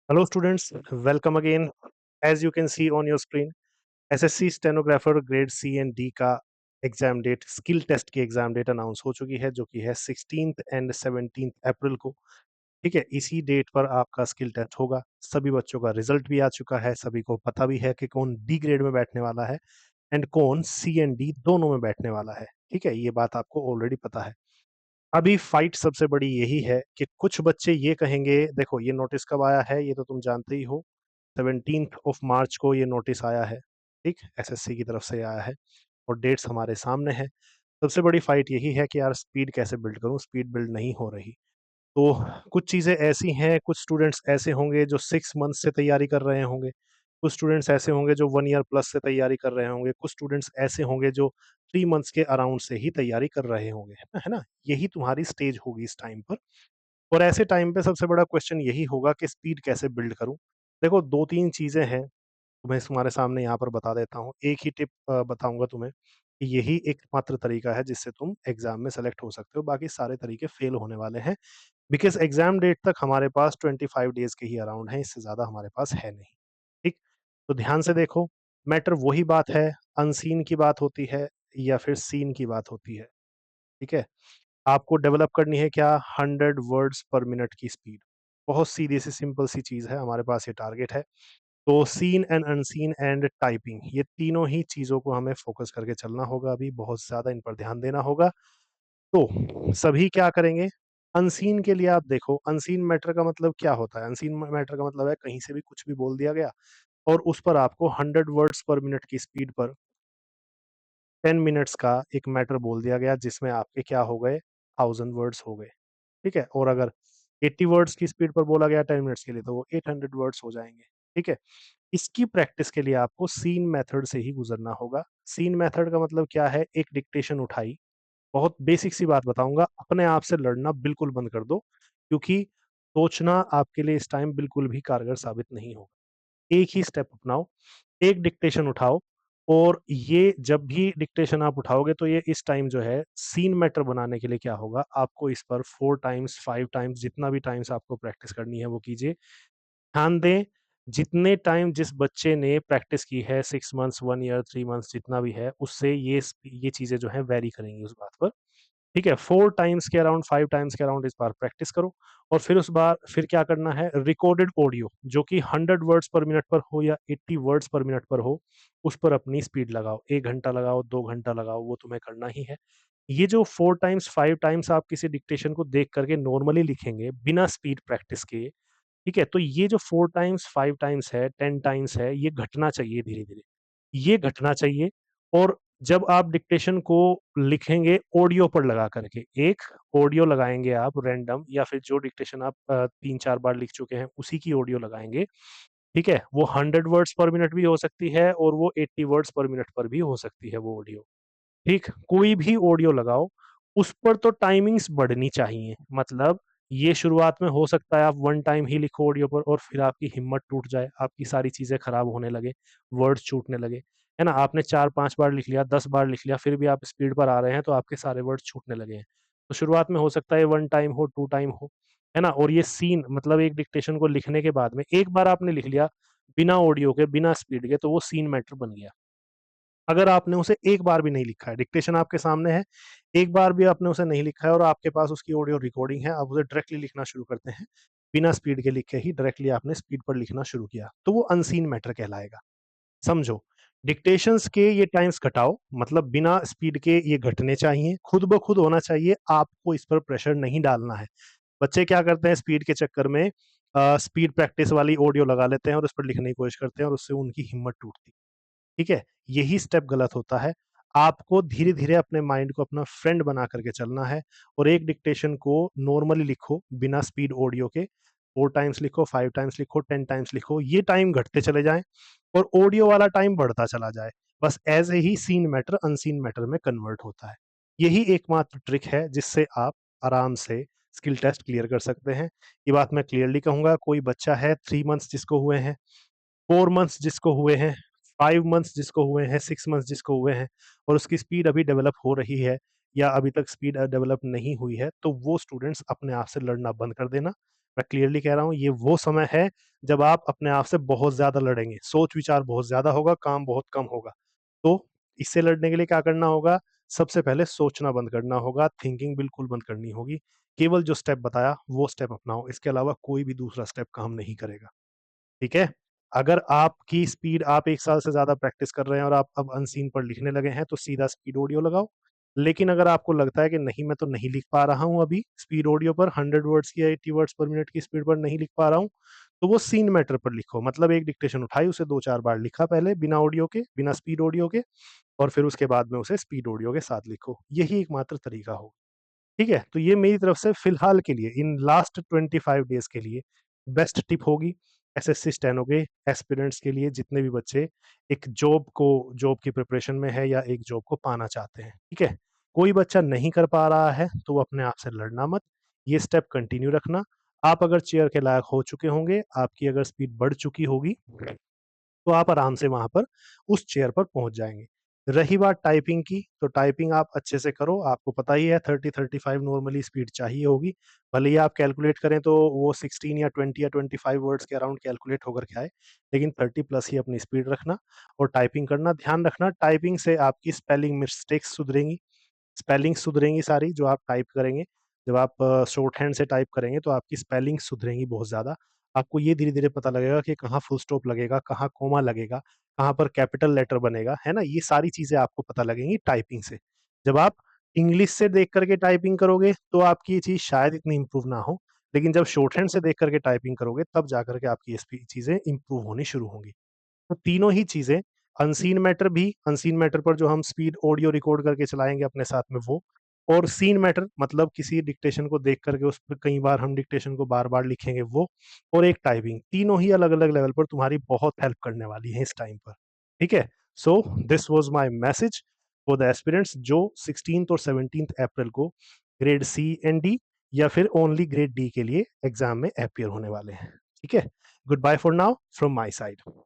Hello students, welcome again. As you can see on your screen, SSC stenographer grade C and D का exam date skill test की exam date announce हो चुकी है जो कि है 16th एंड 17th अप्रैल को। ठीक है, इसी डेट पर आपका स्किल टेस्ट होगा। सभी बच्चों का रिजल्ट भी आ चुका है, सभी को पता भी है कि कौन डी ग्रेड में बैठने वाला है एंड कौन सी एंड डी दोनों में बैठने वाला है। ठीक है, ये बात आपको ऑलरेडी पता है। अभी फाइट सबसे बड़ी यही है कि कुछ बच्चे ये कहेंगे, देखो ये नोटिस कब आया है ये तो तुम जानते ही हो। 17th ऑफ मार्च को ये नोटिस आया है। ठीक, एसएससी की तरफ से आया है और डेट्स हमारे सामने है। सबसे बड़ी फाइट यही है कि यार स्पीड कैसे बिल्ड करूं, स्पीड बिल्ड नहीं हो रही। तो कुछ चीज़ें ऐसी हैं, कुछ स्टूडेंट्स ऐसे होंगे जो 6 मंथ से तैयारी कर रहे होंगे, कुछ स्टूडेंट्स ऐसे होंगे जो 1 ईयर प्लस से तैयारी कर रहे होंगे, कुछ स्टूडेंट्स ऐसे होंगे जो 3 मंथ्स के अराउंड से ही तैयारी कर रहे होंगे, है ना? यही तुम्हारी स्टेज होगी इस टाइम पर। और ऐसे टाइम पे सबसे बड़ा क्वेश्चन यही होगा कि स्पीड कैसे बिल्ड करूँ? देखो 2-3 चीज़ें हैं, मैं तुम्हारे सामने यहाँ पर बता देता हूँ। एक ही टिप बताऊँगा तुम्हें, कि यही एकमात्र तरीका है जिससे तुम एग्ज़ाम में सेलेक्ट हो सकते हो, बाकी सारे तरीके फेल होने वाले हैं। बिकॉज़ एग्ज़ाम डेट तक हमारे पास 25 डेज़ के ही अराउंड हैं, इससे ज़्यादा हमारे पास है नहीं, ठीक? तो ध्यान से देखो, मैटर वही बात है, अनसीन की बात होती है या फिर सीन की बात होती है, ठीक है? आपको डेवलप करनी है क्या? 100 वर्ड्स पर मिनट की स्पीड। बहुत सीधी-सी सिंपल सी चीज़ है, हमारे पास ये टारगेट है। तो seen and unseen and typing, ये तीनों ही चीज़ों को हमें फ़ोकस करके चलना होगा अभी, बहुत ज़्यादा इन पर ध्यान देना होगा। तो सभी क्या करेंगे? अनसीन के लिए आप देखो, अनसीन मैटर का मतलब क्या होता है? अनसीन मैटर का मतलब है कहीं से भी कुछ भी बोल दिया गया और उस पर आपको 100 वर्ड्स पर मिनट की स्पीड पर 10 मिनट्स का एक मैटर बोल दिया गया जिसमें आपके क्या हो गए? 1000 वर्ड्स हो गए, ठीक है? और अगर 80 वर्ड्स की स्पीड पर बोला गया 10 मिनट्स के लिए तो वो 800 वर्ड्स हो जाएँगे, ठीक है? इसकी प्रैक्टिस के लिए आपको सीन मेथड से ही गुज़रना होगा। सीन मेथड का मतलब क्या है? एक डिक्टेशन उठाई, बहुत बेसिक सी बात बताऊँगा, अपने आप से लड़ना बिल्कुल बंद कर दो, क्योंकि सोचना आपके लिए इस टाइम बिल्कुल भी कारगर साबित नहीं होगा। एक ही स्टेप अपनाओ, एक डिक्टेशन उठाओ और ये जब भी डिक्टेशन आप उठाओगे तो ये इस टाइम जो है सीन मैटर बनाने के लिए क्या होगा, आपको इस पर 4 टाइम्स, 5 टाइम्स जितना भी टाइम्स आपको प्रैक्टिस करनी है वो कीजिए। ध्यान दें, जितने टाइम जिस बच्चे ने प्रैक्टिस की है 6 मंथ्स, 1 ईयर, 3 मंथ्स जितना भी है, उससे ये चीज़ें जो हैं वैरी करेंगी उस बात पर। ठीक है? 4 टाइम्स के अराउंड, 5 टाइम्स के अराउंड इस बार प्रैक्टिस करो और फिर उस बार फिर क्या करना है, रिकॉर्डेड ऑडियो जो कि 100 वर्ड्स पर मिनट पर हो या 80 वर्ड्स पर मिनट पर हो, उस पर अपनी स्पीड लगाओ। 1 घंटा लगाओ, 2 घंटा लगाओ, वो तुम्हें करना ही है। ये जो 4 टाइम्स, 5 टाइम्स आप किसी डिक्टेशन को देख कर के नॉर्मली लिखेंगे, बिना स्पीड प्रैक्टिस किए, ठीक है? तो ये जो 4 टाइम्स, 5 टाइम्स है, 10 टाइम्स है, ये घटना चाहिए धीरे-धीरे। ये घटना चाहिए और जब आप डिक्टेशन को लिखेंगे ऑडियो पर लगा करके, एक ऑडियो लगाएँगे आप रैंडम या फिर जो डिक्टेशन आप 3-4 बार लिख चुके हैं, उसी की ऑडियो लगाएँगे, ठीक है? वो 100 वर्ड्स पर मिनट भी हो सकती है और वो 80 वर्ड्स पर मिनट पर भी हो सकती है वो ऑडियो। ठीक, कोई भी ऑडियो लगाओ, उस पर तो टाइमिंग्स बढ़नी चाहिए। मतलब ये शुरुआत में हो सकता है आप 1 टाइम ही लिखो ऑडियो पर और फिर आपकी हिम्मत टूट जाए, आपकी सारी चीज़ें खराब होने लगे, वर्ड्स छूटने लगे, है ना? आपने 4-5 बार लिख लिया, 10 बार लिख लिया, फिर भी आप स्पीड पर आ रहे हैं, तो आपके सारे वर्ड्स छूटने लगे हैं। तो शुरुआत में हो सकता है 1 टाइम हो, 2 टाइम हो, है ना? और ये सीन मतलब एक डिक्टेशन को लिखने के बाद में एक बार आपने लिख लिया, बिना ऑडियो के, बिना स्पीड के, तो वो सीन मैटर बन गया। अगर आपने उसे एक बार भी नहीं लिखा है, डिक्टेशन आपके सामने है, एक बार भी आपने उसे नहीं लिखा है और आपके पास उसकी ऑडियो रिकॉर्डिंग है, आप उसे डायरेक्टली लिखना शुरू करते हैं, बिना स्पीड के लिखे ही डायरेक्टली आपने स्पीड पर लिखना शुरू किया, तो वो अनसीन मैटर कहलाएगा। समझो, डिक्टेशंस के ये टाइम्स घटाओ, मतलब बिना स्पीड के ये घटने चाहिए, खुद ब खुद होना चाहिए, आपको इस पर प्रेशर नहीं डालना है। बच्चे क्या करते हैं स्पीड के चक्कर में स्पीड प्रैक्टिस वाली ऑडियो लगा लेते हैं और उस पर लिखने की कोशिश करते हैं और उससे उनकी हिम्मत टूटती है। ठीक है? यही स्टेप गलत होता है। आपको धीरे-धीरे अपने माइंड को अपना फ्रेंड बना करके चलना है और एक डिक्टेशन को नॉर्मली लिखो, बिना स्पीड ऑडियो के। 4 टाइम्स लिखो, 5 टाइम्स लिखो, 10 टाइम्स लिखो। ये टाइम घटते चले जाएँ और ऑडियो वाला टाइम बढ़ता चला जाए। बस ऐसे ही सीन मैटर अनसीन मैटर में कन्वर्ट होता है। यही एकमात्र ट्रिक है जिससे आप आराम से स्किल टेस्ट क्लियर कर सकते हैं। ये बात मैं क्लियरली कहूँगा, कोई बच्चा है 3 मंथ्स जिसको हुए हैं, 4 मंथ्स जिसको हुए हैं, 5 मंथ्स जिसको हुए हैं, 6 मंथ्स जिसको हुए हैं और उसकी स्पीड अभी डेवलप हो रही है या अभी तक स्पीड डेवलप नहीं हुई है, तो वो स्टूडेंट्स अपने आप से लड़ना बंद कर देना। मैं क्लियरली कह रहा हूँ, ये वो समय है जब आप अपने आप से बहुत ज़्यादा लड़ेंगे, सोच-विचार बहुत ज़्यादा होगा, काम बहुत कम होगा। तो इससे लड़ने के लिए क्या करना होगा? सबसे पहले सोचना बंद करना होगा, थिंकिंग बिल्कुल बंद करनी होगी। केवल जो स्टेप बताया, वो स्टेप अपनाओ, इसके अलावा कोई भी दूसरा स्टेप काम नहीं करेगा। ठीक है? अगर आपकी स्पीड आप 1 साल से ज़्यादा प्रैक्टिस कर रहे हैं और आप अब अनसीन पर लिखने लगे हैं, तो सीधा स्पीड ऑडियो लगाओ। लेकिन अगर आपको लगता है कि नहीं, मैं तो नहीं लिख पा रहा हूँ अभी स्पीड ऑडियो पर 100 वर्ड्स की या 80 वर्ड्स पर मिनट की स्पीड पर नहीं लिख पा रहा हूँ, तो वो सीन मैटर पर लिखो। मतलब एक डिक्टेशन उठाई, उसे 2-4 बार लिखा पहले बिना ऑडियो के, बिना स्पीड ऑडियो के, और फिर उसके बाद में उसे स्पीड ऑडियो के साथ लिखो। यही एकमात्र तरीका हो। ठीक है? तो ये मेरी तरफ से फिलहाल के लिए इन लास्ट 25 डेज़ के लिए बेस्ट टिप होगी एसएससी स्टेनो के एस्पिरेंट्स के लिए, जितने भी बच्चे एक जॉब की प्रिपरेशन में है या एक जॉब को पाना चाहते हैं। ठीक है? कोई बच्चा नहीं कर पा रहा है तो वो अपने आप से लड़ना मत, ये स्टेप कंटिन्यू रखना। आप अगर चेयर के लायक हो चुके होंगे, आपकी अगर स्पीड बढ़ चुकी होगी, तो आप आराम से वहाँ पर उस चेयर पर पहुँच जाएँगे। रही बात टाइपिंग की, तो टाइपिंग आप अच्छे से करो, आपको पता ही है 30-35 नॉर्मली स्पीड चाहिए होगी। भले ही आप कैलकुलेट करें तो वो 16 या 20 या 25 वर्ड्स के अराउंड कैलकुलेट होकर के आए, लेकिन 30 प्लस ही अपनी स्पीड रखना और टाइपिंग करना। ध्यान रखना, टाइपिंग से आपकी स्पेलिंग मिस्टेक्स सुधरेंगी, स्पेलिंग सुधरेंगी सारी जो आप टाइप करेंगे। जब आप शॉर्ट हैंड से टाइप करेंगे तो आपकी स्पेलिंग सुधरेंगी बहुत ज़्यादा। आपको ये धीरे-धीरे पता लगेगा कि कहाँ फुल स्टॉप लगेगा, कहाँ कॉमा लगेगा, कहाँ पर कैपिटल लेटर बनेगा, है ना? ये सारी चीज़ें आपको पता लगेंगी टाइपिंग से। जब आप इंग्लिश से देख कर के टाइपिंग करोगे तो आपकी ये चीज़ शायद इतनी इम्प्रूव ना हो, लेकिन जब शॉर्ट हैंड से देख कर के टाइपिंग करोगे तब जाकर के आपकी ये चीज़ें इम्प्रूव होनी शुरू होंगी। तो तीनों ही चीज़ें, अनसीन मैटर पर जो हम स्पीड ऑडियो रिकॉर्ड करके चलाएँगे अपने साथ में वो, और सीन मैटर मतलब किसी डिक्टेशन को देख कर के उस पे कई बार हम डिक्टेशन को बार-बार लिखेंगे वो, और एक टाइपिंग, तीनों ही अलग-अलग लेवल पर तुम्हारी बहुत हेल्प करने वाली हैं इस टाइम पर। ठीक है? So this was my message for the aspirants जो 16th और 17th अप्रैल को ग्रेड सी एंड डी या फिर ओनली ग्रेड डी के लिए एग्ज़ाम में अपीयर होने वाले हैं। ठीक है? Good bye for now from my side.